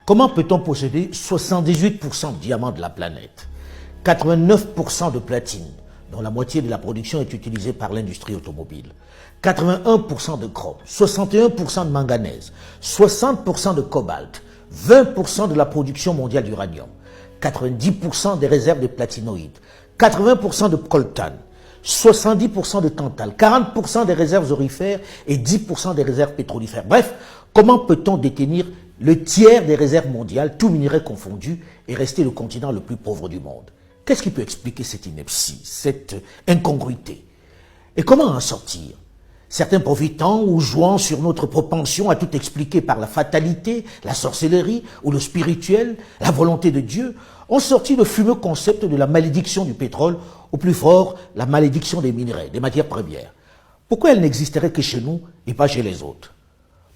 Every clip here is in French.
Comment peut-on posséder 78% de diamants de la planète, 89% de platine, dont la moitié de la production est utilisée par l'industrie automobile, 81% de chrome, 61% de manganèse, 60% de cobalt, 20% de la production mondiale d'uranium, 90% des réserves de platinoïdes, 80% de coltan, 70% de tantal, 40% des réserves aurifères et 10% des réserves pétrolifères. Bref, comment peut-on détenir le tiers des réserves mondiales, tout minerai confondu, et rester le continent le plus pauvre du monde? Qu'est-ce qui peut expliquer cette ineptie, cette incongruité? Et comment en sortir? Certains profitant ou jouant sur notre propension à tout expliquer par la fatalité, la sorcellerie ou le spirituel, la volonté de Dieu, ont sorti le fumeux concept de la malédiction du pétrole, ou plus fort, la malédiction des minerais, des matières premières. Pourquoi elle n'existerait que chez nous et pas chez les autres?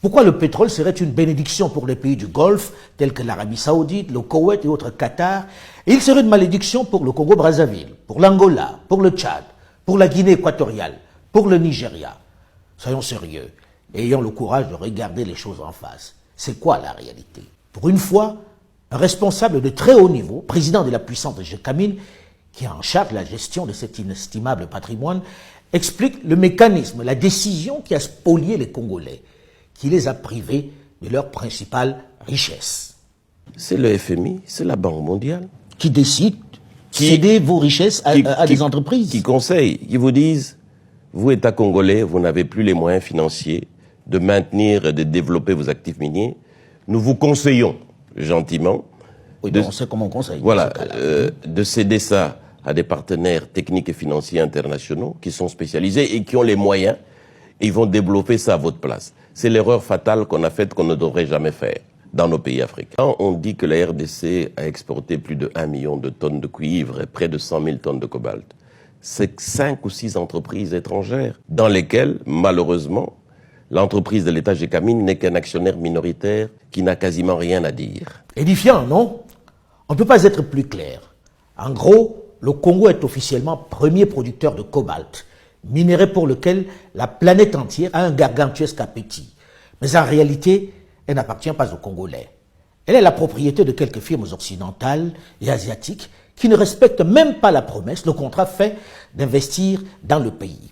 Pourquoi le pétrole serait une bénédiction pour les pays du Golfe, tels que l'Arabie Saoudite, le Koweït et autres Qatar, et il serait une malédiction pour le Congo-Brazzaville, pour l'Angola, pour le Tchad, pour la Guinée équatoriale, pour le Nigeria? Soyons sérieux et ayons le courage de regarder les choses en face. C'est quoi la réalité? Pour une fois, un responsable de très haut niveau, président de la puissante Gécamine, qui est en charge de la gestion de cet inestimable patrimoine, explique le mécanisme, la décision qui a spolié les Congolais, qui les a privés de leur principale richesse. C'est le FMI, c'est la Banque mondiale. Qui décide de céder vos richesses à des entreprises. Qui conseillent, qui vous disent, vous, État congolais, vous n'avez plus les moyens financiers de maintenir et de développer vos actifs miniers. Nous vous conseillons, gentiment, oui, on sait comment on conseille. Voilà, de céder ça à des partenaires techniques et financiers internationaux qui sont spécialisés et qui ont les moyens, et ils vont développer ça à votre place. C'est l'erreur fatale qu'on a faite, qu'on ne devrait jamais faire dans nos pays africains. Quand on dit que la RDC a exporté plus de 1 million de tonnes de cuivre et près de 100 000 tonnes de cobalt, c'est 5 ou 6 entreprises étrangères dans lesquelles, malheureusement, l'entreprise de l'État Gécamine n'est qu'un actionnaire minoritaire qui n'a quasiment rien à dire. Édifiant, non? On ne peut pas être plus clair. En gros, le Congo est officiellement premier producteur de cobalt, minerai pour lequel la planète entière a un gargantuesque appétit. Mais en réalité, elle n'appartient pas aux Congolais. Elle est la propriété de quelques firmes occidentales et asiatiques qui ne respectent même pas la promesse, le contrat fait d'investir dans le pays.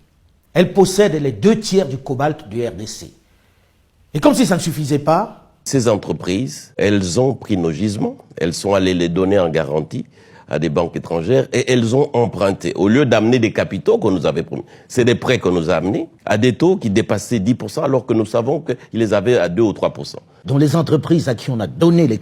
Elle possède les 2 tiers du cobalt du RDC. Et comme si ça ne suffisait pas, ces entreprises, elles ont pris nos gisements, elles sont allées les donner en garantie à des banques étrangères et elles ont emprunté. Au lieu d'amener des capitaux qu'on nous avait promis, c'est des prêts qu'on nous a amenés à des taux qui dépassaient 10% alors que nous savons qu'ils les avaient à 2 ou 3%. Dont les entreprises à qui on a donné les